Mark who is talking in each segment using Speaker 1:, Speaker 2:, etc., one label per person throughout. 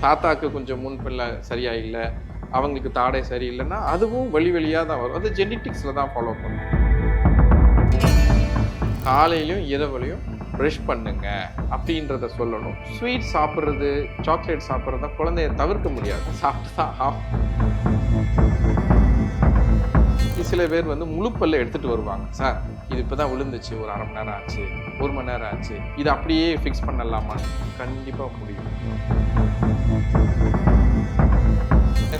Speaker 1: தாத்தாக்கு கொஞ்சம் முன்பில்ல சரியா இல்லை, அவங்களுக்கு தாடை சரியில்லைன்னா அதுவும் வழியாக தான் வரும். அது ஜெனட்டிக்ஸில் தான் ஃபாலோ பண்ணும். காலையிலையும் இரவுலையும் ப்ரஷ் பண்ணுங்க அப்படின்றத சொல்லணும். ஸ்வீட் சாப்பிட்றது, சாக்லேட் சாப்பிட்றத குழந்தைய தவிர்க்க முடியாது, சாப்பிட்டு தான் ஆகும். சில பேர் வந்து முழு பல்ல எடுத்துட்டு வருவாங்க. சார் இது இப்போ தான் விழுந்துச்சு, ஒரு அரை மணி நேரம் ஆச்சு, 1 மணி நேரம் ஆச்சு, இது அப்படியே ஃபிக்ஸ் பண்ணலாமா? கண்டிப்பாக முடியும்.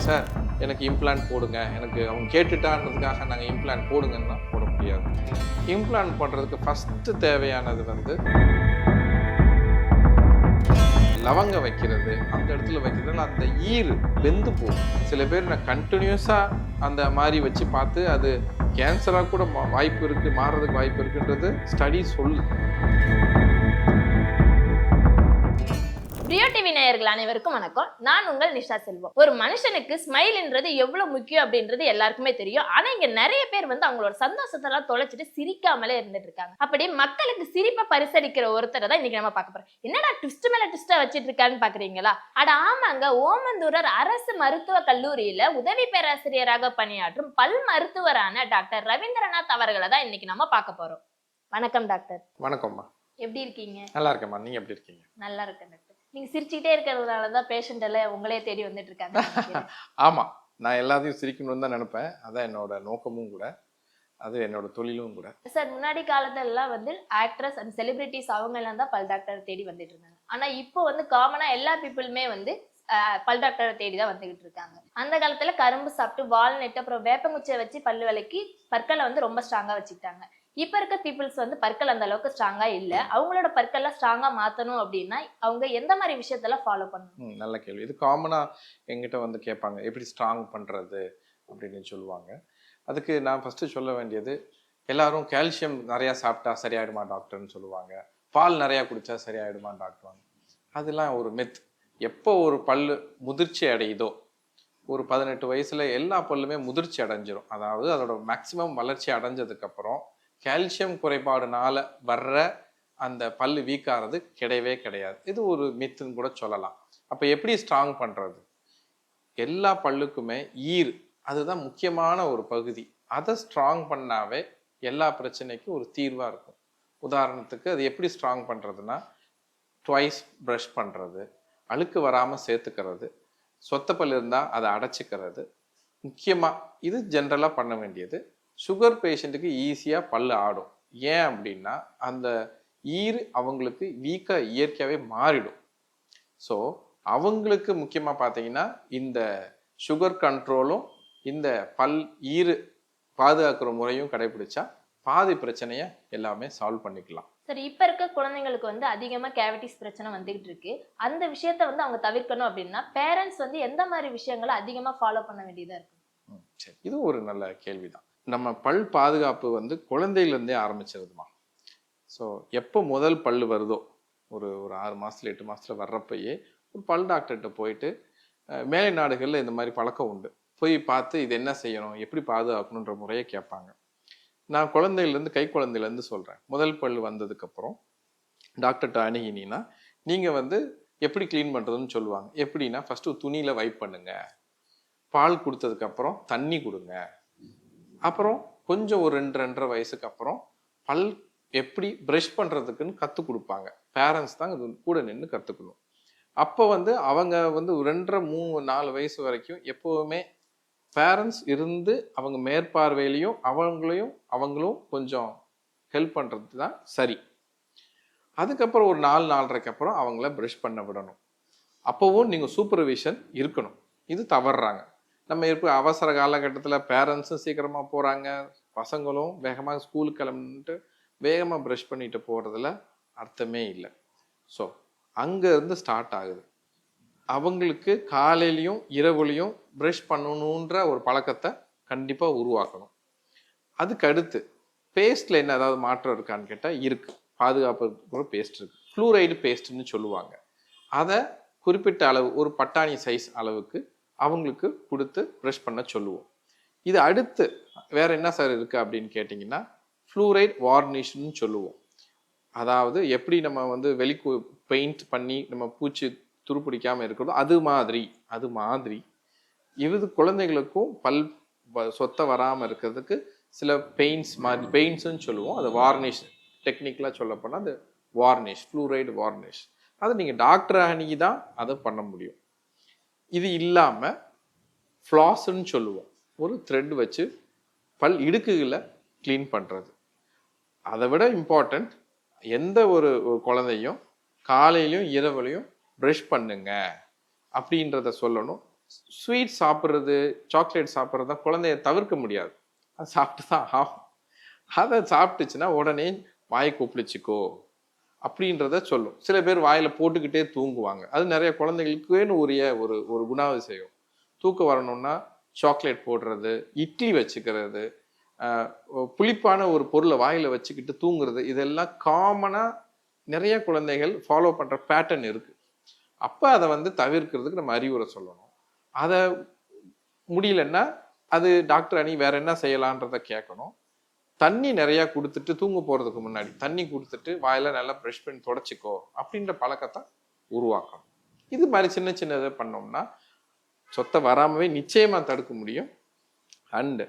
Speaker 1: சார் எனக்கு இம்ப்ளான்ட் போடுங்க, எனக்கு அவங்க கேட்டுட்டான்றதுக்காக நாங்கள் இம்ப்ளான்ட் போடுங்கன்னா போட முடியாது. இம்ப்ளான்ட் பண்ணுறதுக்கு ஃபஸ்ட்டு தேவையானது வந்து லவங்க வைக்கிறது, அந்த இடத்துல வைக்கிறதுனால அந்த ஈறு வெந்து போகும். சில பேர் நான் கண்டினியூஸாக அந்த மாதிரி வச்சு பார்த்து அது கேன்சராக கூட வாய்ப்பு இருக்குது, மாறுறதுக்கு வாய்ப்பு இருக்குன்றது ஸ்டடி சொல்லு.
Speaker 2: ரியோ டிவி நேயர்கள் அனைவருக்கும் வணக்கம். நான் உங்கள் நிஷா செல்வம். ஒரு மனுஷனுக்கு ஸ்மைல்ன்றது எவ்வளவு முக்கியம் அப்படின்றது எல்லாருக்குமே தெரியும். ஆனா இங்க நிறைய பேர் வந்து அவங்களோட சந்தோஷத்தெல்லாம் தொலைச்சிட்டு சிரிக்காமலே இருந்துட்டு இருக்காங்க. அப்படி மக்களுக்கு சிரிப்பை பரிசளிக்கிற ஒருத்தரை தான் இன்னைக்கு நம்ம பார்க்க போறோம். என்னடா ட்விஸ்ட் மேல ட்விஸ்டா வச்சிட்டு இருக்கான்னு பாக்குறீங்களா? அட ஆமாங்க, ஓமந்தூரர் அரசு மருத்துவ கல்லூரியில உதவி பேராசிரியராக பணியாற்றும் பல் மருத்துவரான டாக்டர் ரவீந்திரநாத் அவர்களை தான் இன்னைக்கு நம்ம பார்க்க போறோம். வணக்கம் டாக்டர்.
Speaker 1: வணக்கம்மா.
Speaker 2: எப்படி இருக்கீங்க?
Speaker 1: நல்லா இருக்கேம்மா, நீங்க எப்படி இருக்கீங்க?
Speaker 2: நல்லா இருக்கேன் டாக்டர். நீங்க சிரிச்சுக்கிட்டே இருக்கிறதுனாலதான் பேஷண்ட் எல்லாம் உங்களே தேடி வந்துட்டு இருக்காங்க.
Speaker 1: ஆமா, நான் எல்லாத்தையும் சிரிக்கணும்னு தான் நினைப்பேன். அதான் என்னோட நோக்கமும் கூட, அது என்னோட தொழிலும் கூட.
Speaker 2: சார் முன்னாடி காலத்துல எல்லாம் வந்து ஆக்ட்ரஸ் அண்ட் செலிபிரிட்டிஸ் அவங்க எல்லாம் தான் பல் டாக்டர் தேடி வந்துட்டு இருந்தாங்க. ஆனா இப்போ வந்து காமனா எல்லா பீப்புளுமே வந்து பல் டாக்டரை தேடி தான் வந்துகிட்டு இருக்காங்க. அந்த காலத்துல கரும்பு சாப்பிட்டு வால்நெட் அப்புறம் வேப்பங்குச்சியை வச்சு பல்லு விலைக்கு பற்களை வந்து ரொம்ப ஸ்ட்ராங்கா வச்சுக்கிட்டாங்க. இப்ப இருக்க பீப்புள்ஸ் வந்து பற்கள் அந்த அளவுக்கு ஸ்ட்ராங்கா இல்ல. அவங்களோட பற்கள்லாம் ஸ்ட்ராங்கா மாத்தணும் அப்படின்னா அவங்க எந்த மாதிரி விஷயத்தெல்லாம் ஃபாலோ பண்ணணும்?
Speaker 1: நல்ல கேள்வி. இது காமனா எங்கிட்ட வந்து கேட்பாங்க, எப்படி ஸ்ட்ராங் பண்றது அப்படின்னு சொல்லுவாங்க. அதுக்கு நான் ஃபர்ஸ்ட் சொல்ல வேண்டியது, எல்லாரும் கால்சியம் நிறையா சாப்பிட்டா சரியாயிடுமா டாக்டர்னு சொல்லுவாங்க, பால் நிறையா குடிச்சா சரியாயிடுமா டாக்டர். அதெல்லாம் ஒரு மித். எப்போ ஒரு பல்லு முதிர்ச்சி அடையுதோ, ஒரு 18 வயசுல எல்லா பல்லுமே முதிர்ச்சி அடைஞ்சிரும். அதாவது அதோட மேக்சிமம் வளர்ச்சி அடைஞ்சதுக்கப்புறம் கால்சியம் குறைபாடுனால வர்ற அந்த பல்லு வீக்காகிறது கிடையவே கிடையாது. இது ஒரு மித்துன்னு கூட சொல்லலாம். அப்போ எப்படி ஸ்ட்ராங் பண்ணுறது? எல்லா பல்லுக்குமே ஈர் அதுதான் முக்கியமான ஒரு பகுதி. அதை ஸ்ட்ராங் பண்ணாவே எல்லா பிரச்சனைக்கும் ஒரு தீர்வாக இருக்கும். உதாரணத்துக்கு அது எப்படி ஸ்ட்ராங் பண்ணுறதுன்னா, ட்வைஸ் ப்ரஷ் பண்ணுறது, அழுக்கு வராமல் சேர்த்துக்கிறது, சொத்த பல் இருந்தால் அதை அடைச்சிக்கிறது முக்கியமாக. இது ஜென்ரலாக பண்ண வேண்டியது. சுகர் பேஷண்ட்டுக்கு ஈஸியாக பல்லு ஆடும். ஏன் அப்படின்னா அந்த ஈர் அவங்களுக்கு வீக்காக இயற்கையாகவே மாறிடும். ஸோ அவங்களுக்கு முக்கியமாக பார்த்தீங்கன்னா இந்த சுகர் கண்ட்ரோலும் இந்த பல் ஈர் பாதுகாக்கிற முறையும் கடைபிடிச்சா பாதி பிரச்சனையை எல்லாமே சால்வ் பண்ணிக்கலாம்.
Speaker 2: சரி, இப்ப இருக்க குழந்தைங்களுக்கு வந்து அதிகமா கேவிட்டிஸ் பிரச்சனை வந்துகிட்டு இருக்கு. அந்த விஷயத்த வந்து அவங்க தவிர்க்கணும் அப்படின்னா பேரண்ட்ஸ் வந்து எந்த மாதிரி விஷயங்களை அதிகமா ஃபாலோ பண்ண வேண்டியதா இருக்கு?
Speaker 1: சரி, இது ஒரு நல்ல கேள்விதான். நம்ம பல் பாதுகாப்பு வந்து குழந்தையிலேருந்தே ஆரம்பிச்சிருதுமா. ஸோ எப்போ முதல் பல் வருதோ, ஒரு 6 மாதத்துல 8 மாதத்துல வர்றப்பயே ஒரு பல் டாக்டர்கிட்ட போயிட்டு, மேலை நாடுகளில் இந்த மாதிரி பழக்கம் உண்டு, போய் பார்த்து இது என்ன செய்யணும், எப்படி பாதுகாக்கணுன்ற முறையை கேட்பாங்க. நான் குழந்தையிலேருந்து கை குழந்தையிலேருந்து சொல்கிறேன். முதல் பல் வந்ததுக்கப்புறம் டாக்டர்கிட்ட அணுகினீங்கன்னா நீங்கள் வந்து எப்படி க்ளீன் பண்ணுறதுன்னு சொல்லுவாங்க. எப்படின்னா ஃபஸ்ட்டு துணியில் வைப் பண்ணுங்க, பால் கொடுத்ததுக்கப்புறம் தண்ணி கொடுங்க, அப்புறம் கொஞ்சம் ஒரு 2-2.5 வயசுக்கு அப்புறம் பல் எப்படி ப்ரஷ் பண்ணுறதுக்குன்னு கற்றுக் கொடுப்பாங்க. பேரண்ட்ஸ் தான் இது கூட நின்று கற்றுக்கணும். அப்போ வந்து அவங்க வந்து 2.5-3-4 வயசு வரைக்கும் எப்போவுமே பேரண்ட்ஸ் இருந்து அவங்க மேற்பார்வையிலையும் அவங்களும் கொஞ்சம் ஹெல்ப் பண்ணுறது தான் சரி. அதுக்கப்புறம் ஒரு 4-4.5க்கு அப்புறம் அவங்கள ப்ரஷ் பண்ண விடணும். அப்போவும் நீங்கள் சூப்பர்விஷன் இருக்கணும். இது தவறுறாங்க. நம்ம இருக்க அவசர காலகட்டத்தில் பேரண்ட்ஸும் சீக்கிரமாக போகிறாங்க, பசங்களும் வேகமாக ஸ்கூலுக்கு கிளம்பிட்டு வேகமாக ப்ரஷ் பண்ணிட்டு போகிறதுல அர்த்தமே இல்லை. ஸோ அங்கேருந்து ஸ்டார்ட் ஆகுது. அவங்களுக்கு காலையிலையும் இரவுலையும் ப்ரஷ் பண்ணணுன்ற ஒரு பழக்கத்தை கண்டிப்பாக உருவாக்கணும். அதுக்கு அடுத்து பேஸ்ட்டில் என்ன ஏதாவது மாற்றம் இருக்கான்னு கேட்டால் இருக்குது. பாதுகாப்பு பேஸ்ட் இருக்குது, ஃப்ளூரைடு பேஸ்ட்டுன்னு சொல்லுவாங்க. அதை குறிப்பிட்ட அளவு, ஒரு பட்டாணி சைஸ் அளவுக்கு அவங்களுக்கு கொடுத்து ப்ரஷ் பண்ண சொல்லுவோம். இது அடுத்து வேற என்ன சார் இருக்கு அப்படின்னு கேட்டிங்கன்னா, ஃப்ளூரைட் வார்னிஷ்னு சொல்லுவோம். அதாவது எப்படி நம்ம வந்து பெயிண்ட் பண்ணி நம்ம பூச்சி துருப்பிடிக்காமல் இருக்கிறதோ அது மாதிரி இது குழந்தைகளுக்கும் பல் சொத்தை வராமல் இருக்கிறதுக்கு சில பெயின்ஸ்ன்னு சொல்லுவோம். அது வார்னிஷ், டெக்னிக்கலாக சொல்ல போனால் அது வார்னிஷ், ஃப்ளூரைடு வார்னிஷ். அதை நீங்கள் டாக்டரை அணுகி தான் அதை பண்ண முடியும். இது இல்லாமல் ஃப்ளாஸ்ன்னு சொல்லுவோம், ஒரு த்ரெட் வச்சு பல் இடுக்குகளை க்ளீன் பண்ணுறது. அதை விட இம்பார்ட்டண்ட், எந்த ஒரு குழந்தையும் காலையிலையும் இரவுலையும் ப்ரஷ் பண்ணுங்க அப்படின்றத சொல்லணும். ஸ்வீட் சாப்பிட்றது, சாக்லேட் சாப்பிட்றது தான் குழந்தைய தவிர்க்க முடியாது, அது சாப்பிட்டு தான் ஆகும். அதை சாப்பிட்டுச்சுன்னா உடனே வாயை கூப்பிடுச்சிக்கோ அப்படின்றத சொல்லும். சில பேர் வாயில் போட்டுக்கிட்டே தூங்குவாங்க. அது நிறைய குழந்தைகளுக்குன்னு உரிய ஒரு குணாதிசயம். தூக்கம் வரணும்னா சாக்லேட் போடுறது, இட்லி வச்சுக்கிறது, புளிப்பான ஒரு பொருளை வாயில் வச்சுக்கிட்டு தூங்குறது, இதெல்லாம் காமனாக நிறைய குழந்தைகள் ஃபாலோ பண்ணுற பேட்டர்ன் இருக்குது. அப்போ அதை தவிர்க்கிறதுக்கு நம்ம அறிவுரை சொல்லணும். அதை முடியலன்னா அது டாக்டர் அணி வேற என்ன செய்யலான்றதை கேட்கணும். தண்ணி நிறையா கொடுத்துட்டு தூங்க போகிறதுக்கு முன்னாடி தண்ணி கொடுத்துட்டு வாயில நல்லா ப்ரெஷ் பண்ணி தொடச்சிக்கோ அப்படின்ற பழக்கத்தை உருவாக்கணும். இது மாதிரி சின்ன சின்னதை பண்ணோம்னா சொத்தை வராமவே நிச்சயமாக தடுக்க முடியும். அண்டு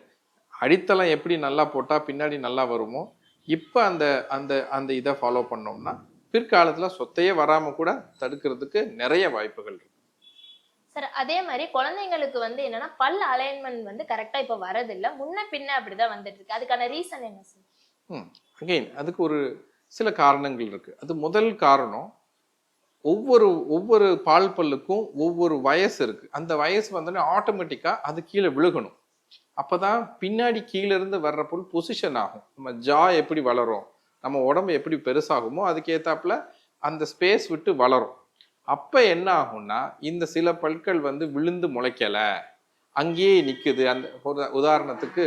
Speaker 1: அடித்தளம் எப்படி நல்லா போட்டால் பின்னாடி நல்லா வருமோ, இப்போ அந்த அந்த அந்த இதை ஃபாலோ பண்ணோம்னா பிற்காலத்தில் சொத்தையே வராமல் கூட தடுக்கிறதுக்கு நிறைய வாய்ப்புகள் இருக்கு.
Speaker 2: சார், அதே மாதிரி குழந்தைங்களுக்கு என்னன்னா பல் அலைன்மெண்ட் கரெக்டா இப்ப வரதில்லை, முன்ன பின்ன அப்படிதான் வந்துட்டு இருக்கு. அதுக்கான ரீசன் என்ன சார்?
Speaker 1: அகெயின் அதுக்கு ஒரு சில காரணங்கள் இருக்கு. அது முதல் காரணம், ஒவ்வொரு பால் பல்லுக்கும் ஒவ்வொரு வயசு இருக்கு. அந்த வயசு ஆட்டோமேட்டிக்கா அது கீழே விழுகணும். அப்பதான் பின்னாடி கீழே இருந்து வர்ற பொருள் பொசிஷன் ஆகும். நம்ம ஜா எப்படி வளரும், நம்ம உடம்பு எப்படி பெருசாகுமோ அதுக்கு ஏத்தாப்புல அந்த ஸ்பேஸ் விட்டு வளரும். அப்ப என்ன ஆகும்னா இந்த சில பற்கள் விழுந்து முளைக்கல, அங்கேயே நிக்குது. அந்த உதாரணத்துக்கு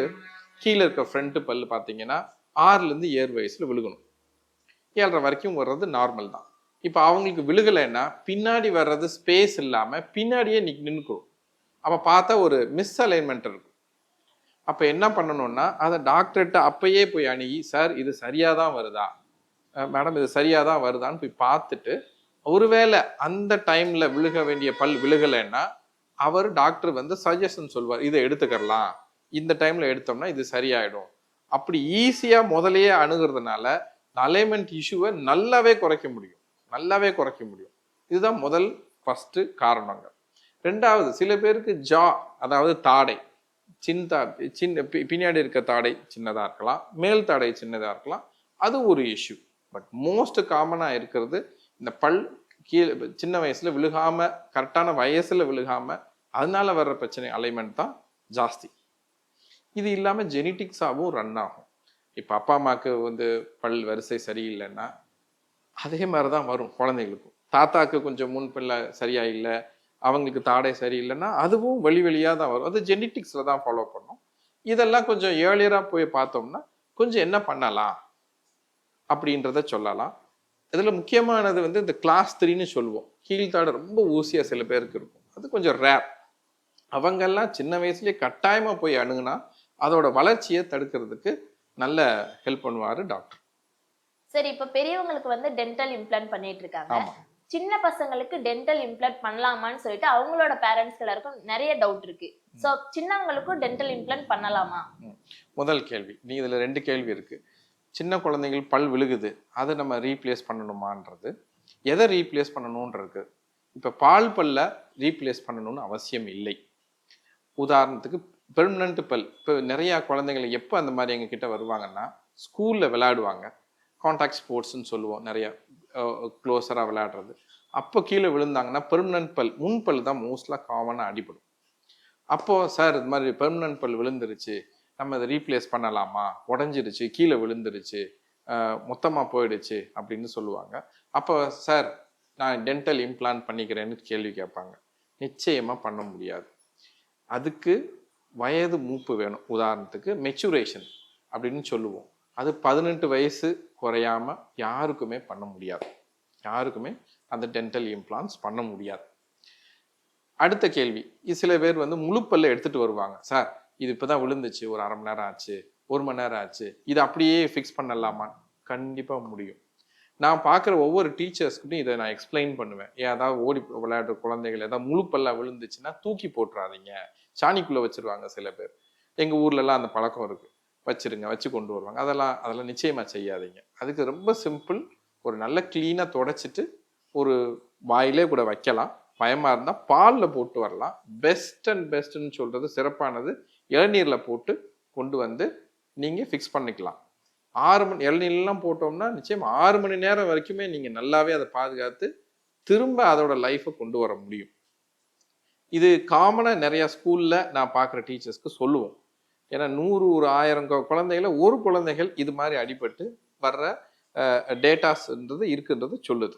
Speaker 1: கீழே இருக்க ஃப்ரண்ட் பல்லு பார்த்தீங்கன்னா 6லேருந்து 7 வயசுல விழுகணும். 7.5 வரைக்கும் வர்றது நார்மல் தான். இப்போ அவங்களுக்கு விழுகலைன்னா பின்னாடி வர்றது ஸ்பேஸ் இல்லாம பின்னாடியே நின்னுக்கும். அப்ப பார்த்தா ஒரு மிஸ் அலைன்மெண்ட் இருக்கும். அப்ப என்ன பண்ணணும்னா அதை டாக்டர்கிட்ட அப்பயே போய் அணுகி, சார் இது சரியாதான் வருதா, மேடம் இது சரியாதான் வருதான்னு போய் பார்த்துட்டு, ஒருவேளை அந்த டைம்ல விழுக வேண்டிய பல் விழுகலைன்னா அவர் டாக்டர் சஜஷன் சொல்வார், இதை எடுத்துக்கலாம், இந்த டைம்ல எடுத்தோம்னா இது சரியாயிடும். அப்படி ஈஸியா முதலையே அணுகிறதுனால அலைன்மெண்ட் இஷ்யூவை நல்லாவே குறைக்க முடியும். இதுதான் முதல் ஃபர்ஸ்ட் காரணங்க. ரெண்டாவது, சில பேருக்கு ஜா, அதாவது தாடை, சின்ன பின்னாடி இருக்க தாடை சின்னதா இருக்கலாம், மேல் தாடை சின்னதா இருக்கலாம், அது ஒரு இஷ்யூ. பட் மோஸ்ட் காமனா இருக்கிறது இந்த பல் கீழே சின்ன வயசுல விழுகாம, கரெக்டான வயசுல விழுகாம, அதனால வர்ற பிரச்சனை அலைன்மெண்ட் தான் ஜாஸ்தி. இது இல்லாம ஜெனட்டிக்ஸாகவும் ரன் ஆகும். இப்ப அப்பா அம்மாவுக்கு பல் வரிசை சரியில்லைன்னா அதே மாதிரிதான் வரும் குழந்தைகளுக்கும். தாத்தாக்கு கொஞ்சம் முன்பில்ல சரியா இல்லை, அவங்களுக்கு தாடை சரியில்லைன்னா அதுவும் வழியா தான் வரும். அது ஜெனட்டிக்ஸ்ல தான் ஃபாலோ பண்ணும். இதெல்லாம் கொஞ்சம் ஏர்லியரா போய் பார்த்தோம்னா கொஞ்சம் என்ன பண்ணலாம் அப்படின்றத சொல்லலாம். இதுல முக்கியமானது இந்த கிளாஸ் 3ன்னு சொல்லுவோம். கீழ்த்தாடை ரொம்ப ஊசியா சில பேருக்கு இருக்கும், அது கொஞ்சம் ரேர். அவங்கெல்லாம் சின்ன வயசுலயே கட்டாயமா போய் அணுகுனா அதோட வளர்ச்சியை தடுக்கிறதுக்கு நல்ல ஹெல்ப் பண்ணுவாரு டாக்டர்.
Speaker 2: சரி, இப்ப பெரியவங்களுக்கு டென்டல் இம்ப்ளான்ட் பண்ணிட்டு இருக்காங்க. சின்ன பசங்களுக்கு டென்டல் இம்ப்ளான்ட் பண்ணலாமான்னு சொல்லிட்டு அவங்களோட பேரண்ட்ஸ் எல்லாருக்கும் நிறைய டவுட் இருக்கு. சோ சின்னவங்களுக்கும் டென்டல் இம்ப்ளான்ட் பண்ணலாமா?
Speaker 1: முதல் கேள்வி, நீ இதுல 2 கேள்வி இருக்கு. சின்ன குழந்தைகள் பல் விழுகுது, அதை நம்ம ரீப்ளேஸ் பண்ணணுமான்றது, எதை ரீப்ளேஸ் பண்ணணும்ன்றது. இப்போ பால் பல்ல ரீப்ளேஸ் பண்ணணும்னு அவசியம் இல்லை. உதாரணத்துக்கு பெர்மனன்ட் பல், இப்போ நிறைய குழந்தைங்களை எப்போ அந்த மாதிரி எங்ககிட்ட வருவாங்கன்னா, ஸ்கூலில் விளையாடுவாங்க, கான்டாக்ட் ஸ்போர்ட்ஸ்ன்னு சொல்லுவோம், நிறைய க்ளோஸராக விளையாடுறது. அப்போ கீழே விழுந்தாங்கன்னா பெர்மனன்ட் பல், முன்பல் தான் மோஸ்ட்லாக காமனாக அடிபடும். அப்போது சார் இது மாதிரி பெர்மனன்ட் பல் விழுந்துருச்சு, நம்ம அதை ரீப்ளேஸ் பண்ணலாமா, உடஞ்சிருச்சு, கீழே விழுந்துருச்சு, மொத்தமாக போயிடுச்சு அப்படின்னு சொல்லுவாங்க. அப்போ சார் நான் டென்டல் இம்ப்ளான்ட் பண்ணிக்கிறேன்னு கேள்வி கேட்பாங்க. நிச்சயமாக பண்ண முடியாது. அதுக்கு வயது மூப்பு வேணும். உதாரணத்துக்கு மெச்சூரேஷன் அப்படின்னு சொல்லுவோம். அது 18 வயசு குறையாம யாருக்குமே பண்ண முடியாது. யாருக்குமே அந்த டென்டல் இம்ப்ளான்ட்ஸ் பண்ண முடியாது. அடுத்த கேள்வி, சில பேர் முழுப்பல்ல எடுத்துட்டு வருவாங்க. சார் இது இப்பதான் விழுந்துச்சு, ஒரு 1/2 மணி நேரம் ஆச்சு, 1 மணி நேரம் ஆச்சு, இது அப்படியே ஃபிக்ஸ் பண்ணலாமா? கண்டிப்பா முடியும். நான் பார்க்குற ஒவ்வொரு டீச்சர்ஸ்க்கிட்டும் இதை நான் எக்ஸ்பிளைன் பண்ணுவேன். ஏதாவது ஓடி விளையாடுற குழந்தைகள் ஏதாவது முழு பல்லா விழுந்துச்சுன்னா தூக்கி போட்டுறாதீங்க, சாணிக்குள்ளே வச்சிருவாங்க சில பேர். எங்கள் ஊர்லலாம் அந்த பழக்கம் இருக்குது, வச்சிருங்க, வச்சு கொண்டு வருவாங்க. அதெல்லாம் நிச்சயமாக செய்யாதீங்க. அதுக்கு ரொம்ப சிம்பிள், ஒரு நல்ல க்ளீனாக தொடச்சிட்டு ஒரு வாயிலே கூட வைக்கலாம். பயமாக இருந்தால் பாலில் போட்டு வரலாம். பெஸ்ட்டுன்னு சொல்கிறது சிறப்பானது இளநீரில் போட்டு கொண்டு வந்து நீங்கள் ஃபிக்ஸ் பண்ணிக்கலாம். 6 மணி இளநீர்லாம் போட்டோம்னா நிச்சயம் 6 மணி நேரம் வரைக்குமே நீங்கள் நல்லாவே அதை பாதுகாத்து திரும்ப அதோட லைஃப்பை கொண்டு வர முடியும். இது காமனாக நிறையா ஸ்கூலில் நான் பார்க்குற டீச்சர்ஸ்க்கு சொல்லுவோம். ஏன்னா 100 ஒரு 1000 குழந்தைகள ஒரு குழந்தைகள் இது மாதிரி அடிபட்டு வர்ற டேட்டாஸ்ன்றது இருக்குன்றது சொல்லுது.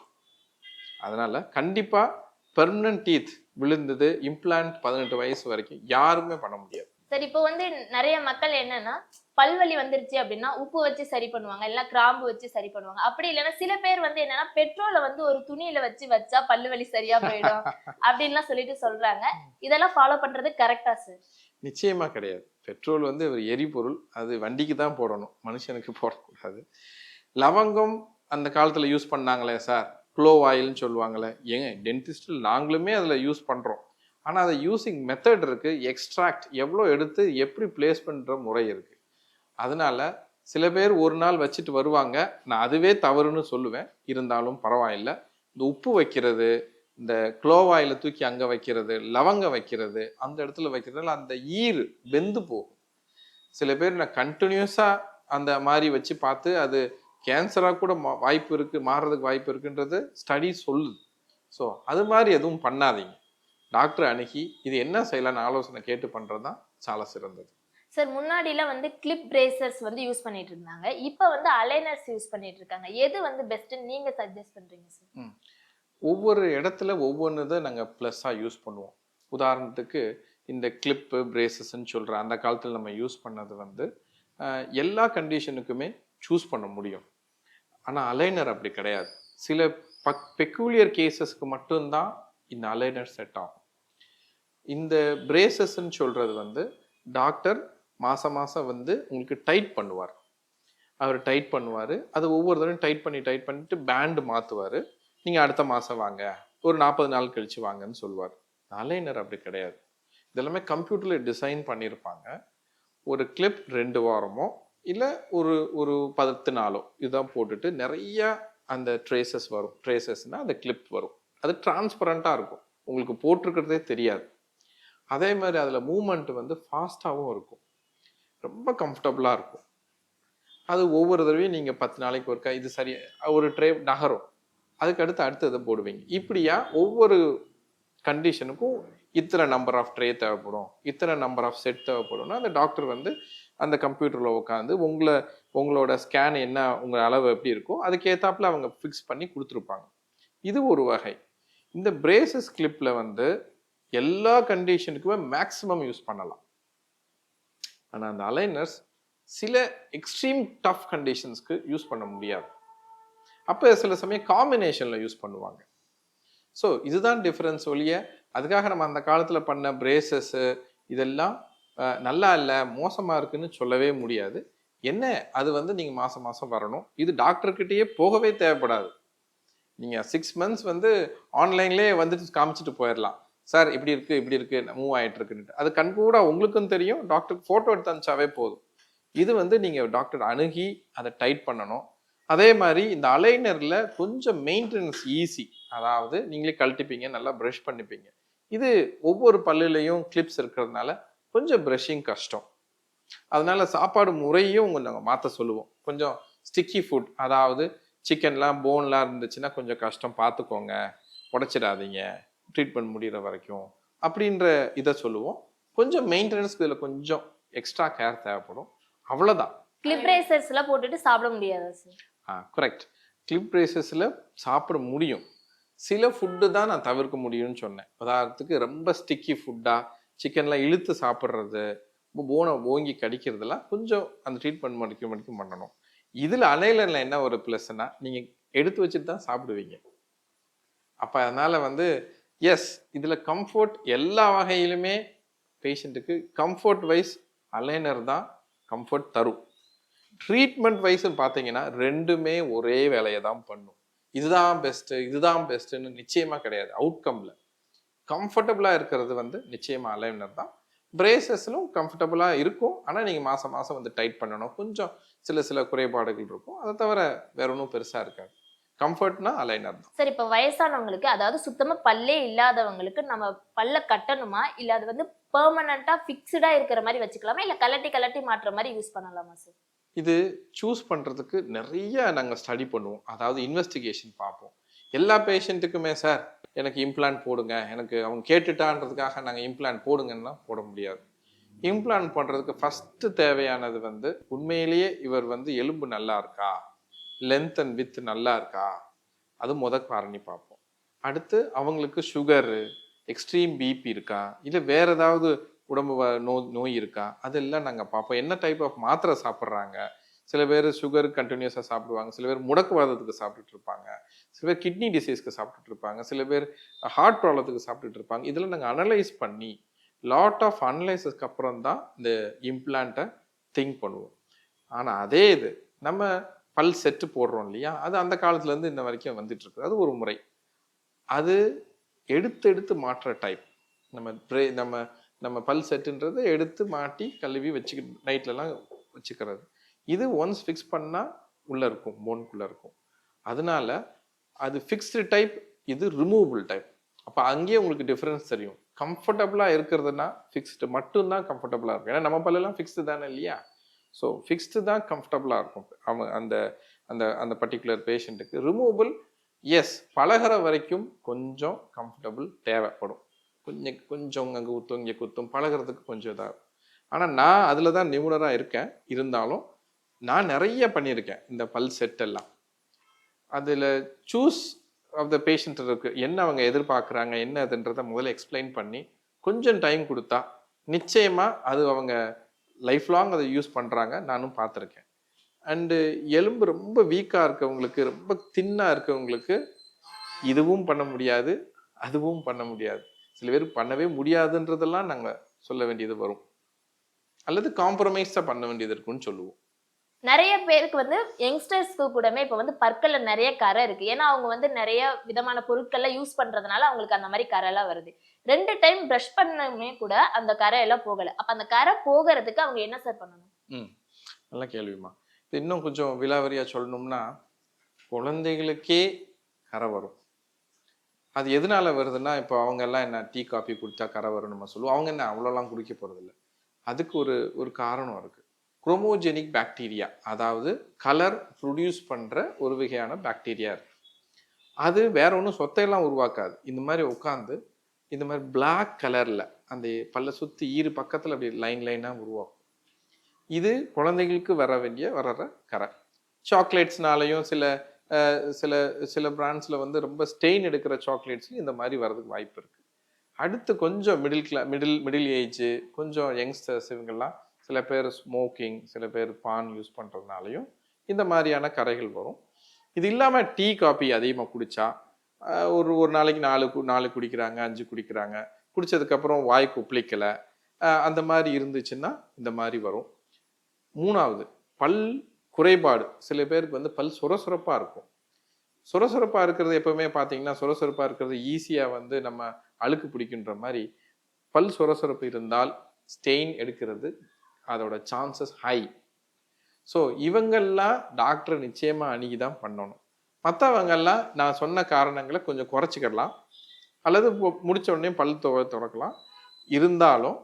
Speaker 1: அதனால் கண்டிப்பாக பெர்மனன்ட் டீத் விழுந்தது இம்ப்ளான்ட் 18 வயசு வரைக்கும் யாருமே பண்ண முடியாது.
Speaker 2: சரி, இப்போ வந்து நிறைய மக்கள் என்னன்னா பல்வலி வந்துருச்சு அப்படின்னா உப்பு வச்சு சரி பண்ணுவாங்க, இல்ல கிராம்பு வச்சு சரி பண்ணுவாங்க. அப்படி இல்லைன்னா சில பேர் வந்து என்னன்னா பெட்ரோலை வந்து ஒரு துணியில வச்சா பல்வலி சரியா போயிடும் அப்படின்லாம் சொல்லிட்டு சொல்றாங்க. இதெல்லாம் ஃபாலோ பண்றது கரெக்டா சார்?
Speaker 1: நிச்சயமா கிடையாது. பெட்ரோல் வந்து ஒரு எரிபொருள், அது வண்டிக்கு தான் போடணும், மனுஷனுக்கு போடக்கூடாது. லவங்கம் அந்த காலத்துல யூஸ் பண்ணாங்களே சார், க்ளோவ் ஆயில்னு சொல்லுவாங்களே, ஏங்க டென்டிஸ்டில் நாங்களுமே அதில் யூஸ் பண்ணுறோம். ஆனால் அதை யூஸிங் மெத்தட் இருக்குது, எக்ஸ்ட்ராக்ட் எவ்வளோ எடுத்து எப்படி பிளேஸ் பண்ணுற முறை இருக்குது. அதனால சில பேர் ஒரு நாள் வச்சுட்டு வருவாங்க, நான் அதுவே தவறுன்னு சொல்லுவேன். இருந்தாலும் பரவாயில்லை. இந்த உப்பு வைக்கிறது, இந்த க்ளோவ் ஆயிலை தூக்கி அங்கே வைக்கிறது, லவங்க வைக்கிறது, அந்த இடத்துல வைக்கிறதுனால அந்த ஈர் வெந்து போகும். சில பேர் நான் கண்டினியூஸாக அந்த மாதிரி வச்சு பார்த்து அது கேன்சராக கூட வாய்ப்பு இருக்குது, மாறுறதுக்கு வாய்ப்பு இருக்குன்றது ஸ்டடி சொல்லுது. ஸோ அது மாதிரி எதுவும் பண்ணாதீங்க. டாக்டர் அணுகி இது என்ன செய்யலாம்னு ஆலோசனை கேட்டு பண்ணுறது தான் சால சிறந்தது.
Speaker 2: சார், முன்னாடிலாம் வந்து கிளிப் பிரேசர்ஸ் வந்து யூஸ் பண்ணிட்டு இருந்தாங்க, இப்போ வந்து அலைனர்ஸ் யூஸ் பண்ணிட்டு இருக்காங்க. எது வந்து பெஸ்ட்னு நீங்க சஜஸ்ட் பண்றீங்க சார்?
Speaker 1: ஒவ்வொரு இடத்துல ஒவ்வொன்று தான் நாங்கள் ப்ளஸ்ஸாக யூஸ் பண்ணுவோம். உதாரணத்துக்கு இந்த கிளிப்பு பிரேசஸ்ன்னு சொல்கிற அந்த காலத்தில் நம்ம யூஸ் பண்ணது வந்து எல்லா கண்டிஷனுக்குமே சூஸ் பண்ண முடியும். ஆனால் அலைனர் அப்படி கிடையாது. சில பெக்கூலியர் கேசஸ்க்கு மட்டும்தான் இந்த அலைனர் செட் ஆகும். இந்த பிரேசஸ்ன்னு சொல்கிறது வந்து டாக்டர் மாதம் வந்து உங்களுக்கு டைட் பண்ணுவார். அவர் டைட் பண்ணுவார். அது ஒவ்வொரு தடவையும் டைட் பண்ணிட்டு பேண்டு மாற்றுவார். நீங்கள் அடுத்த மாதம் வாங்க, ஒரு 40 நாள் கழித்து வாங்கன்னு சொல்லுவார். அலைனர் அப்படி கிடையாது. இதெல்லாமே கம்ப்யூட்டரில் டிசைன் பண்ணியிருப்பாங்க. ஒரு கிளிப் 2 வாரமோ இல்லை ஒரு 10 நாளோ இதுதான் போட்டுட்டு நிறையா அந்த ட்ரேசஸ் வரும். ட்ரேசஸ்னால் அந்த கிளிப் வரும். அது டிரான்ஸ்பரண்ட்டாக இருக்கும், உங்களுக்கு போட்டிருக்கிறதே தெரியாது. அதே மாதிரி அதில் மூமெண்ட் வந்து ஃபாஸ்ட்டாகவும் இருக்கும், ரொம்ப கம்ஃபர்டபுளாக இருக்கும். அது ஒவ்வொரு தடவையும் நீங்கள் 10 நாளைக்கு ஒருக்கா இது சரி ஒரு ட்ரே நகரும், அதுக்கு அடுத்ததை போடுவீங்க. இப்படியா ஒவ்வொரு கண்டிஷனுக்கும் இத்தனை நம்பர் ஆஃப் ட்ரே தேவைப்படும், இத்தனை நம்பர் ஆஃப் செட் தேவைப்படும்னா அந்த டாக்டர் வந்து அந்த கம்ப்யூட்டரில் உட்காந்து உங்களோட ஸ்கேன் என்ன, உங்கள் அளவு எப்படி இருக்கோ அதுக்கேற்றாப்புல அவங்க ஃபிக்ஸ் பண்ணி கொடுத்துருப்பாங்க. இது ஒரு வகை. இந்த பிரேசஸ் கிளிப்பில் வந்து எல்லா கண்டிஷனுக்குமே மேக்ஸிமம் யூஸ் பண்ணலாம். ஆனால் அந்த அலைனர்ஸ் சில எக்ஸ்ட்ரீம் டஃப் கண்டிஷன்ஸ்க்கு யூஸ் பண்ண முடியாது. அப்போ சில சமயம் காம்பினேஷனில் யூஸ் பண்ணுவாங்க. ஸோ இதுதான் டிஃப்ரென்ஸ் ஒழிய அதுக்காக நம்ம அந்த காலத்தில் பண்ண பிரேசஸ்ஸு இதெல்லாம் நல்லா இல்லை மோசமாக இருக்குன்னு சொல்லவே முடியாது. என்ன அது வந்து நீங்கள் மாதம் வரணும். இது டாக்டர்கிட்டயே போகவே தேவைப்படாது. நீங்கள் 6 months வந்து ஆன்லைன்லேயே வந்துட்டு காமிச்சிட்டு போயிடலாம். சார் இப்படி இருக்குது மூவ் ஆகிட்டு இருக்குன்ட்டு. அது கண்கூட உங்களுக்கும் தெரியும், டாக்டருக்கு ஃபோட்டோ எடுத்து அனுப்பிச்சாவே போதும். இது வந்து நீங்கள் டாக்டர் அணுகி அதை டைட் பண்ணணும். அதே மாதிரி இந்த அலைனரில் கொஞ்சம் மெயின்டெனன்ஸ் ஈஸி. அதாவது நீங்களே கழட்டிப்பீங்க, நல்லா ப்ரஷ் பண்ணிப்பீங்க. இது ஒவ்வொரு பல்லுலையும் கிளிப்ஸ் இருக்கிறதுனால கொஞ்சம் ப்ரஷிங் கஷ்டம். அதனால சாப்பாடு முறையும் நாங்கள் மாற்ற சொல்லுவோம். கொஞ்சம் ஸ்டிக்கி ஃபுட், அதாவது சிக்கன்லாம் போன்லாம் இருந்துச்சுன்னா கொஞ்சம் கஷ்டம், பார்த்துக்கோங்க, உடைச்சிடாதீங்க ட்ரீட்மெண்ட் முடிகிற வரைக்கும் அப்படின்ற இதை சொல்லுவோம். கொஞ்சம் மெயின்டெனன்ஸ்க்கு இதில் கொஞ்சம் எக்ஸ்ட்ரா கேர் தேவைப்படும், அவ்வளோதான்.
Speaker 2: கிளிப் பிரேசஸ்லாம் போட்டுட்டு சாப்பிட முடியாது சார்?
Speaker 1: கரெக்ட். கிளிப் பிரேசஸில் சாப்பிட முடியும். சில ஃபுட்டு தான் நான் தவிர்க்க முடியும்னு சொன்னேன். உதாரணத்துக்கு ரொம்ப ஸ்டிக்கி ஃபுட்டாக சிக்கன்லாம் இழுத்து சாப்பிட்றது, போனை ஓங்கி கடிக்கிறதுலாம் கொஞ்சம் அந்த ட்ரீட்மெண்ட் முடிக்கும் பண்ணணும். இதில் அலைனரில் என்ன ஒரு ப்ளஸ்னா நீங்கள் எடுத்து வச்சுட்டு தான் சாப்பிடுவீங்க. அப்போ அதனால் வந்து எஸ், இதில் கம்ஃபர்ட் எல்லா வகையிலுமே பேஷண்ட்டுக்கு கம்ஃபர்ட் வைஸ் அலைனர் தான் கம்ஃபர்ட் தரும். ட்ரீட்மெண்ட் வைஸ்ன்னு பார்த்தீங்கன்னா ரெண்டுமே ஒரே வேலையை தான் பண்ணும். இதுதான் பெஸ்ட்டு இதுதான் பெஸ்ட்டுன்னு நிச்சயமாக கிடையாது. அவுட்கம்ல கம்ஃபர்டபுளாக இருக்கிறது வந்து நிச்சயமாக அலைனர் தான். பிரேசஸ்லும் கம்ஃபர்டபுளாக இருக்கும். ஆனால் நீங்கள் மாதம் மாதம் வந்து டைட் பண்ணணும். கொஞ்சம் சில சில குறைபாடுகள் இருக்கும். அதை தவிர வேற ஒன்றும் பெருசாக இருக்காது. கம்ஃபர்ட்னா அலைனர் தான்.
Speaker 2: சரி, இப்ப வயசானவங்களுக்கு, அதாவது சுத்தமா பல்லே இல்லாதவங்களுக்கு நம்ம பல்ல கட்டணுமா, இல்ல அது வந்து பெர்மனண்டா ஃபிக்ஸ்டா இருக்கிற மாதிரி வச்சுக்கலாமா, இல்ல கலட்டி கலட்டி மாற்ற மாதிரி யூஸ் பண்ணலாமா சார்?
Speaker 1: இது சூஸ் பண்ணுறதுக்கு நிறைய நாங்கள் ஸ்டடி பண்ணுவோம். அதாவது இன்வெஸ்டிகேஷன் பார்ப்போம். எல்லா பேஷண்ட்டுக்குமே சார் எனக்கு இம்ப்ளான்ட் போடுங்க, எனக்கு அவங்க கேட்டுட்டான்றதுக்காக நாங்கள் இம்ப்ளான்ட் போடுங்கன்னா போட முடியாது. இம்ப்ளான்ட் பண்ணுறதுக்கு ஃபஸ்ட்டு தேவையானது வந்து உண்மையிலேயே இவர் வந்து எலும்பு நல்லா இருக்கா, லென்த் அண்ட் வித் நல்லா இருக்கா, அது காரணி பார்ப்போம். அடுத்து அவங்களுக்கு சுகரு, எக்ஸ்ட்ரீம் பிபி இருக்கா, இல்லை வேற ஏதாவது உடம்பு நோய் இருக்கா, அதெல்லாம் நாங்கள் பார்ப்போம். என்ன டைப் ஆஃப் மாத்திரை சாப்பிட்றாங்க. சில பேர் சுகர் கண்டினியூஸாக சாப்பிடுவாங்க, சில பேர் முடக்குவாதத்துக்கு சாப்பிட்டுட்டு இருப்பாங்க, சில பேர் கிட்னி டிசீஸ்க்கு சாப்பிட்டுட்டு இருப்பாங்க, சில பேர் ஹார்ட் ப்ராப்ளத்துக்கு சாப்பிட்டுட்டு இருப்பாங்க. இதெல்லாம் நாங்கள் அனலைஸ் பண்ணி லாட் ஆஃப் அனலைசஸ்க்கு அப்புறம் தான் இந்த இம்ப்ளான்ட்டை திங்க் பண்ணுவோம். ஆனால் அதே இது நம்ம பல் செட்டு போடுறோம் இல்லையா, அது அந்த காலத்துலேருந்து இன்ன வரைக்கும் வந்துட்டு இருக்குது. அது ஒரு முறை. அது எடுத்து எடுத்து மாற்ற டைப். நம்ம நம்ம பல் செட்டுன்றது எடுத்து மாட்டி கழுவி வச்சுக்கிட்டு நைட்லலாம் வச்சுக்கிறது. இது ஒன்ஸ் ஃபிக்ஸ் பண்ணால் உள்ளே இருக்கும், போனுக்குள்ளே இருக்கும். அதனால அது ஃபிக்ஸ்டு டைப், இது ரிமூவபிள் டைப். அப்போ அங்கேயே உங்களுக்கு டிஃப்ரென்ஸ் தெரியும். கம்ஃபர்டபுளாக இருக்கிறதுனா ஃபிக்ஸ்டு மட்டும்தான் கம்ஃபர்டபுளாக இருக்கும். ஏன்னா நம்ம பல்லெல்லாம் ஃபிக்ஸ்டு தானே இல்லையா. ஸோ ஃபிக்ஸ்டு தான் கம்ஃபர்டபுளாக இருக்கும் அவன் அந்த அந்த அந்த பர்டிகுலர் பேஷண்ட்டுக்கு. ரிமூவபிள் எஸ், பழகிற வரைக்கும் கொஞ்சம் கம்ஃபர்டபுள் தேவைப்படும். கொஞ்சம் அங்கே குத்தும் இங்கே குத்தும், பழகிறதுக்கு கொஞ்சம் இதாக இருக்கும். ஆனால் நான் அதில் தான் நிபுணராக இருக்கேன். இருந்தாலும் நான் நிறைய பண்ணியிருக்கேன் இந்த பல் செட்டெல்லாம். அதில் சூஸ் ஆஃப் த பேஷண்ட் இருக்கு, என்ன அவங்க எதிர்பார்க்குறாங்க என்ன அதுன்றதை முதல்ல எக்ஸ்பிளைன் பண்ணி கொஞ்சம் டைம் கொடுத்தா நிச்சயமாக அது அவங்க லைஃப் லாங் அதை யூஸ் பண்ணுறாங்க. நானும் பார்த்துருக்கேன். அண்டு எலும்பு ரொம்ப வீக்காக இருக்கவங்களுக்கு, ரொம்ப தின்னாக இருக்கவங்களுக்கு இதுவும் பண்ண முடியாது, அதுவும் பண்ண முடியாது. சில பேர் பண்ணவே முடியாதுன்றதெல்லாம் நாங்கள் சொல்ல வேண்டியது வரும், அல்லது காம்ப்ரமைஸாக பண்ண வேண்டியது இருக்குன்னு சொல்லுவோம்.
Speaker 2: நிறைய பேருக்கு வந்து யங்ஸ்டர்ஸ்க்கு கூடமே இப்போ வந்து பற்கள்ல நிறைய கரை இருக்கு. ஏன்னா அவங்க வந்து நிறைய விதமான பொருட்கள்லாம் யூஸ் பண்றதுனால அவங்களுக்கு அந்த மாதிரி கரை எல்லாம் வருது. 2 டைம் ப்ரஷ் பண்ணமே கூட அந்த கரை எல்லாம் போகல. அப்ப அந்த கரை போகிறதுக்கு அவங்க என்ன சார் பண்ணணும்?
Speaker 1: நல்ல கேள்விமா. இது இன்னும் கொஞ்சம் விலாவரியா சொல்லணும்னா, குழந்தைகளுக்கே கரை வரும். அது எதனால வருதுன்னா, இப்போ அவங்க எல்லாம் என்ன டீ காஃபி குடித்தா கரை வரும் நம்ம சொல்லுவோம். அவங்க என்ன அவ்வளோலாம் குடிக்க போறதில்லை. அதுக்கு ஒரு காரணம் இருக்கு. குரோமோஜெனிக் பாக்டீரியா, அதாவது கலர் ப்ரொடியூஸ் பண்ற ஒரு வகையான பாக்டீரியா இருக்கு. அது வேற ஒன்றும் சொத்தையெல்லாம் உருவாக்காது. இந்த மாதிரி உட்காந்து இந்த மாதிரி பிளாக் கலர்ல அந்த பல்ல சுத்தி ஈறு பக்கத்துல அப்படி லைன் லைனா உருவாகும். இது குழந்தைகளுக்கு வர்ற கரை. சாக்லேட்ஸ்னாலையும் சில சில சில பிராண்ட்ஸ்ல வந்து ரொம்ப ஸ்டெயின் எடுக்கிற சாக்லேட்ஸ்லையும் இந்த மாதிரி வர்றதுக்கு வாய்ப்பு இருக்கு. அடுத்து கொஞ்சம் மிடில் ஏஜ், கொஞ்சம் யங்ஸ்டர்ஸ் இவங்கெல்லாம் சில பேர் ஸ்மோக்கிங், சில பேர் பான் யூஸ் பண்ணுறதுனாலையும் இந்த மாதிரியான கரைகள் வரும். இது இல்லாமல் டீ காஃபி அதிகமாக குடித்தா ஒரு நாளைக்கு 4 குடிக்கிறாங்க, 5 குடிக்கிறாங்க, குடித்ததுக்கப்புறம் வாய் கொப்பளிக்கலை, அந்த மாதிரி இருந்துச்சுன்னா இந்த மாதிரி வரும். 3வது பல் குறைபாடு. சில பேருக்கு வந்து பல் சுரசுரப்பாக இருக்கும். சுரசுரப்பாக இருக்கிறது எப்பவுமே பார்த்தீங்கன்னா, சுரசுரப்பாக இருக்கிறது ஈஸியாக வந்து நம்ம அழுக்கு பிடிக்கின்ற மாதிரி பல் சுரசுரப்பு இருந்தால் ஸ்டெயின் எடுக்கிறது அதோட சான்சஸ் ஹை. ஸோ இவங்கெல்லாம் டாக்டரை நிச்சயமாக அணுகி தான் பண்ணணும். மற்றவங்கெல்லாம் நான் சொன்ன காரணங்களை கொஞ்சம் குறைச்சிக்கிடலாம், அல்லது முடிச்ச உடனே பல் துறக்கலாம். இருந்தாலும்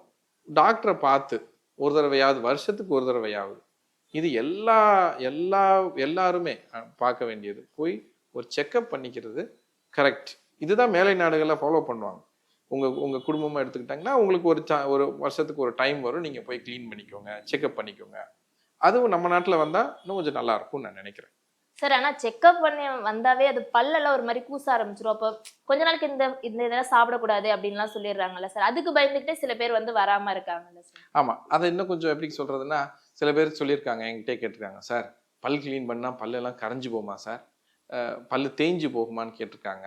Speaker 1: டாக்டரை பார்த்து ஒரு தடவையாவது, வருஷத்துக்கு ஒரு தடவையாவது, இது எல்லாருமே பார்க்க வேண்டியது. போய் ஒரு செக்கப் பண்ணிக்கிறது கரெக்ட். இதுதான் மேலை நாடுகளில் ஃபாலோ பண்ணுவாங்க. உங்கள் குடும்பமாக எடுத்துக்கிட்டாங்கன்னா உங்களுக்கு ஒரு வருஷத்துக்கு ஒரு டைம் வரும், நீங்கள் போய் க்ளீன் பண்ணிக்கோங்க, செக்அப் பண்ணிக்கோங்க. அதுவும் நம்ம நாட்டில் வந்தால் இன்னும் கொஞ்சம் நல்லா இருக்கும்னு நான் நினைக்கிறேன்.
Speaker 2: சார், ஆனால் செக்அப் பண்ணி வந்தாவே அது பல்லெல்லாம் ஒரு மாதிரி கூச ஆரம்பிச்சிடும். அப்போ கொஞ்ச நாளைக்கு இந்த இதெல்லாம் சாப்பிடக்கூடாது அப்படின்லாம் சொல்லிடுறாங்கல்ல சார், அதுக்கு பயந்துக்கிட்டே சில பேர் வந்து வராமல் இருக்காங்கல்ல சார்.
Speaker 1: ஆமாம், அதை இன்னும் கொஞ்சம் எப்படி சொல்கிறதுன்னா, சில பேர் சொல்லியிருக்காங்க, என்கிட்டே கேட்டிருக்காங்க, சார் பல் க்ளீன் பண்ணால் பல்லெல்லாம் கரைஞ்சி போகுமா சார், பல் தேஞ்சு போகுமான்னு கேட்டிருக்காங்க.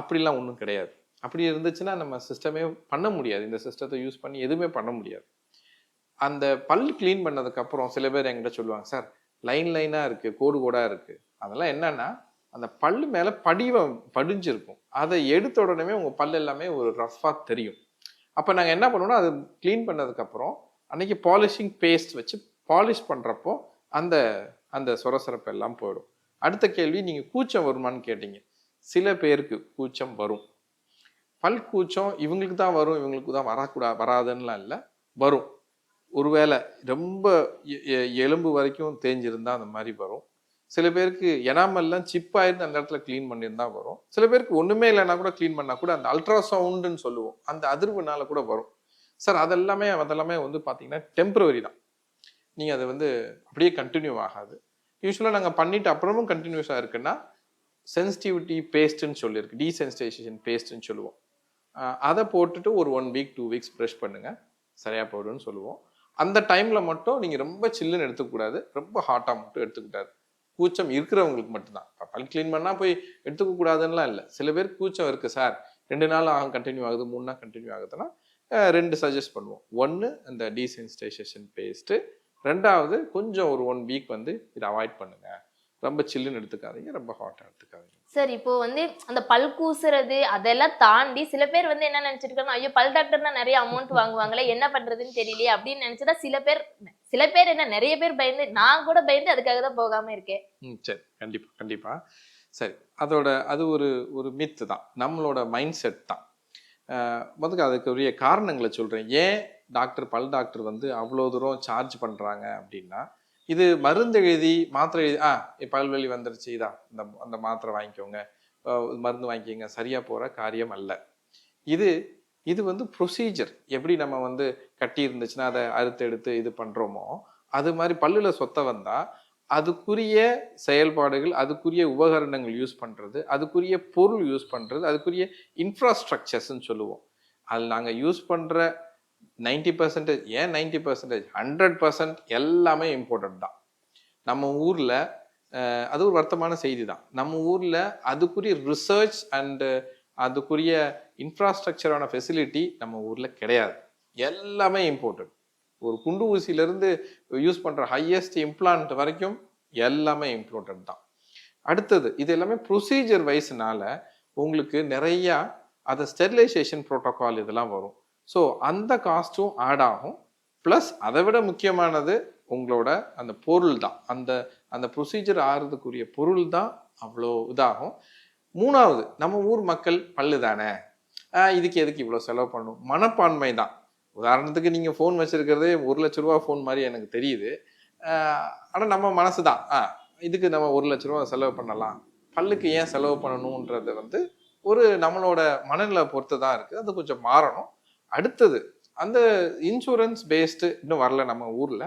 Speaker 1: அப்படிலாம் ஒன்றும் கிடையாது. அப்படி இருந்துச்சுன்னா நம்ம சிஸ்டமே பண்ண முடியாது. இந்த சிஸ்டத்தை யூஸ் பண்ணி எதுவுமே பண்ண முடியாது. அந்த பல் க்ளீன் பண்ணதுக்கப்புறம் சில பேர் என்கிட்ட சொல்லுவாங்க, சார் லைனாக இருக்குது, கோடு கோடாக இருக்குது. அதெல்லாம் என்னன்னா அந்த பல்லு மேலே படிஞ்சிருக்கும். அதை எடுத்த உடனே உங்கள் பல் எல்லாமே ஒரு ரஃப்பாக தெரியும். அப்போ நாங்கள் என்ன பண்ணுவோம்னா அது க்ளீன் பண்ணதுக்கப்புறம் அன்றைக்கி பாலிஷிங் பேஸ்ட் வச்சு பாலிஷ் பண்ணுறப்போ அந்த அந்த சொரசொரப்பு எல்லாம் போயிடும். அடுத்த கேள்வி, நீங்கள் கூச்சம் வருமானு கேட்டீங்க. சில பேருக்கு கூச்சம் வரும். பல் கூச்சம் இவங்களுக்கு தான் வரும், இவங்களுக்கு தான் வராதுன்னெலாம் இல்லை, வரும். ஒருவேளை ரொம்ப எலும்பு வரைக்கும் தேஞ்சிருந்தா அந்த மாதிரி வரும். சில பேருக்கு எனாமெல்லாம் சிப் ஆயிருந்து அந்த இடத்துல க்ளீன் பண்ணியிருந்தா வரும். சில பேருக்கு ஒன்றுமே இல்லைன்னா கூட க்ளீன் பண்ணால் கூட அந்த அல்ட்ராசவுண்டுன்னு சொல்லுவோம், அந்த அதிர்வுனால கூட வரும். சார் அதெல்லாமே வந்து பார்த்தீங்கன்னா டெம்பரவரி தான். நீங்கள் அது வந்து அப்படியே கண்டினியூ ஆகாது. யூஸ்வலாக நாங்கள் பண்ணிட்டு அப்புறமும் கண்டினியூஸாக இருக்குன்னா சென்சிட்டிவிட்டி பேஸ்ட்டுன்னு சொல்லியிருக்கு, டீசென்சிடைசேஷன் பேஸ்ட்டுன்னு சொல்லுவோம். அதை போட்டுட்டு ஒரு 1 வீக் 2 வீக்ஸ் ப்ரெஷ் பண்ணுங்கள், சரியாக போய்டுன்னு சொல்லுவோம். அந்த டைமில் மட்டும் நீங்கள் ரொம்ப சில்லுன்னு எடுத்துக்கூடாது, ரொம்ப ஹாட்டாக மட்டும் எடுத்துக்கூடாது. கூச்சம் இருக்கிறவங்களுக்கு மட்டும்தான். இப்போ பல் க்ளீன் பண்ணால் போய் எடுத்துக்கக்கூடாதுன்னெலாம் இல்லை. சில பேருக்கு கூச்சம் இருக்குது சார், 2 நாள் கண்டினியூ ஆகுது, 3 நாள் கண்டினியூ ஆகுதுன்னா 2 சஜஸ்ட் பண்ணுவோம். 1 அந்த டீசென்சிடைசேஷன் பேஸ்ட்டு, 2வது கொஞ்சம் ஒரு 1 வீக் வந்து இதை அவாய்ட் பண்ணுங்கள். ரொம்ப சில்லுன்னு எடுத்துக்காதீங்க, ரொம்ப ஹாட்டாக எடுத்துக்காதீங்க.
Speaker 2: சார் இப்போ வந்து அந்த பல் கூசுறது அதெல்லாம் தாண்டி சில பேர் வந்து என்ன நினைச்சிருக்காங்க, ஐயோ பல் டாக்டர்னா நிறைய அமௌண்ட் வாங்குவாங்களே, என்ன பண்றதுன்னு தெரியலையே அப்படின்னு நினைச்சதா சில பேர் என்ன நிறைய பேர் பயந்து, நான் கூட பயந்து அதுக்காக தான் போகாம இருக்கேன்.
Speaker 1: சரி, கண்டிப்பா சரி. அது ஒரு மித்து தான், நம்மளோட மைண்ட் செட் தான். முதல்ல அதுக்குரிய காரணங்களை சொல்றேன். ஏன் பல் டாக்டர் வந்து அவ்வளோ தூரம் சார்ஜ் பண்றாங்க அப்படின்னா, இது மருந்து எழுதி மாத்திரை எழுதி பல்வலி வந்துருச்சு, அந்த மாத்திரை வாங்கிக்கோங்க, மருந்து வாங்கிக்கோங்க, சரியா போற காரியம் அல்ல. இது வந்து ப்ரொசீஜர். எப்படி நம்ம வந்து கட்டி இருந்துச்சுன்னா அதை அறுத்தெடுத்து இது பண்றோமோ, அது மாதிரி பல்லுல சொத்தை வந்தா அதுக்குரிய செயல்பாடுகள், அதுக்குரிய உபகரணங்கள் யூஸ் பண்றது, அதுக்குரிய பொருள் யூஸ் பண்றது, அதுக்குரிய இன்ஃப்ராஸ்ட்ரக்சர்ஸ்ன்னு சொல்லுவோம். அதில் நாங்கள் யூஸ் பண்ற 90%, ஏன் 90%, 100% எல்லாமே இம்பார்ட்டன்ட் தான். நம்ம ஊர்ல அது ஒரு வருத்தமான செய்தி தான். நம்ம ஊர்ல அதுக்குரிய ரிசர்ச் அண்ட் அதுக்குரிய இன்ஃப்ராஸ்ட்ரக்சரான ஃபெசிலிட்டி நம்ம ஊர்ல கிடையாது. எல்லாமே இம்பார்ட்டன்ட். ஒரு குண்டு ஊசியிலிருந்து யூஸ் பண்ற ஹையஸ்ட் இம்ப்ளான்ட் வரைக்கும் எல்லாமே இம்பார்ட்டன்ட் தான். அடுத்தது இது எல்லாமே ப்ரொசீஜர் வைஸ்னால உங்களுக்கு நிறைய அதை ஸ்டெரிலைசேஷன் ப்ரோட்டோகால் இதெல்லாம் வரும். ஸோ அந்த காஸ்ட்டும் ஆட் ஆகும். ப்ளஸ் அதை விட முக்கியமானது உங்களோட அந்த பொருள் தான். அந்த ப்ரொசீஜர் ஆகிறதுக்குரிய பொருள் தான் அவ்வளோ இதாகும். 3வது, நம்ம ஊர் மக்கள் பல்லு தானே, இதுக்கு எதுக்கு இவ்வளோ செலவு பண்ணணும், மனப்பான்மை தான். உதாரணத்துக்கு நீங்கள் ஃபோன் வச்சுருக்கிறதே 1 லட்ச ரூபா ஃபோன் மாதிரி எனக்கு தெரியுது. ஆனால் நம்ம மனசு தான் இதுக்கு நம்ம 1 லட்ச ரூபா செலவு பண்ணலாம், பல்லுக்கு ஏன் செலவு பண்ணணுன்றது வந்து ஒரு நம்மளோட மனநிலை பொறுத்து தான் இருக்குது. அது கொஞ்சம் மாறணும். அடுத்தது அந்த இன்சூரன்ஸ் பேஸ்டு இன்னும் வரல நம்ம ஊரில்.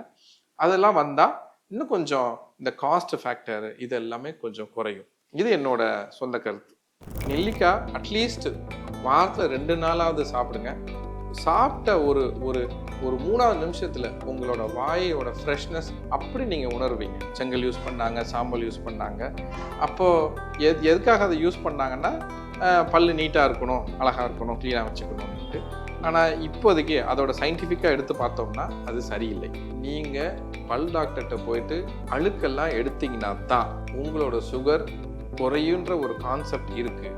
Speaker 1: அதெல்லாம் வந்தால் இன்னும் கொஞ்சம் இந்த காஸ்ட் ஃபேக்டர் இது எல்லாமே கொஞ்சம் குறையும். இது என்னோட சொந்த கருத்து. நெல்லிக்காய் அட்லீஸ்ட் வாரத்தில் 2 நாளாவது சாப்பிடுங்க. சாப்பிட்ட ஒரு ஒரு ஒரு 3வது நிமிஷத்தில் உங்களோட வாயோட ஃப்ரெஷ்னஸ் அப்படி நீங்கள் உணர்வீங்க. செங்கல் யூஸ் பண்ணாங்க, சாம்பல் யூஸ் பண்ணாங்க. அப்போது எதுக்காக அதை யூஸ் பண்ணாங்கன்னா பல்லு நீட்டாக இருக்கணும், அழகாக இருக்கணும், க்ளீனாக வச்சுக்கணும்னுட்டு. ஆனால் இப்போதைக்கு அதோட சயின்டிஃபிக்காக எடுத்து பார்த்தோம்னா அது சரியில்லை. நீங்கள் பல் டாக்டர்கிட்ட போயிட்டு அழுக்கெல்லாம் எடுத்தீங்கன்னா தான் உங்களோட சுகர் குறையுன்ற ஒரு கான்செப்ட் இருக்குது.